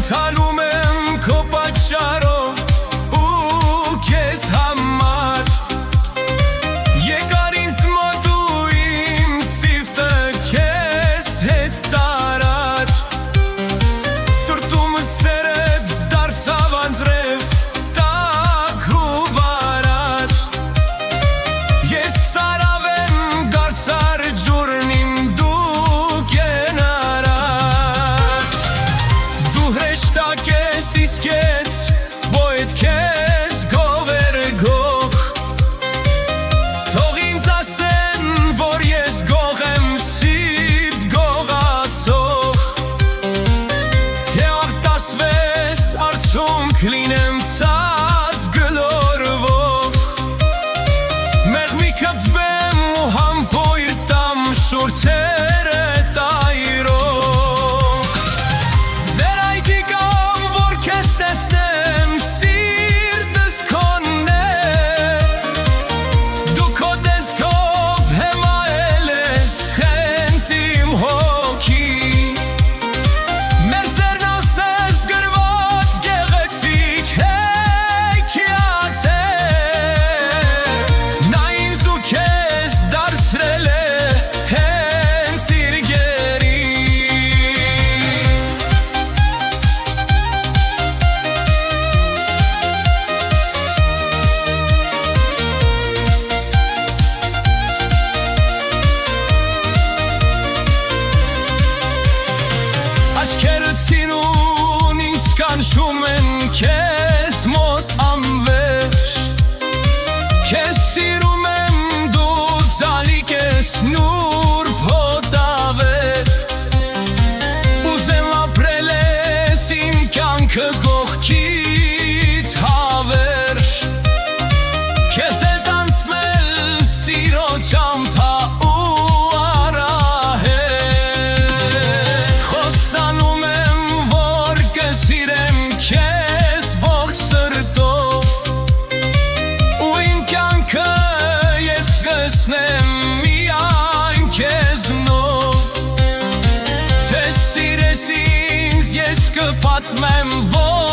Ցալում եմ քո պատճառով ու քեզ համար Եկար ինձ մոտ ու իմ սիրտը քեզ հետ տարար Սրտումս սերդ դարձավ անձրև տաք ու վարար Ես ցարավ եմ գարցար ջուրն իմ դու կենարար Դու հրեշտակ ես իսկեց բոյդ քեզ գովեր գող Թող ինձ ասեն, որ ես գող եմ սիտ գողացող Թե արտասվես արդյունք լինեմ ցած գլորվող Մեղմի կպվեմ ու համբույր տամ շուրթերը տայրող Ձեր այգի կամ որ քեզ տեսնեմ սիրտս քոնն է Դու քո տեսքով հեմայել ես խենթ իմ հոգի Մեր սերն ասես գրված գեղեցիկ հեքիաթ է Նա ինձ ու քեզ դարձրել է հենց իր գերի Աչքերը ցինուն ինձ կանչում են քեզ մոտ անվերջ Քեզ սիրում եմ դու ծալիկ ես նուրբ հոտավեր Ուզեմ ապրել ես իմ կյանքը կողքից հավերժ Քեզ հետ անցնել սիրո ճամփա ու արահետ Խոստանում եմ, որ կսիրեմ քեզ ողջ սրտով Ու իմ կյանքը ես կսնեմ միայն քեզնով Թե սիրես ինձ ես կպատմեմ, որ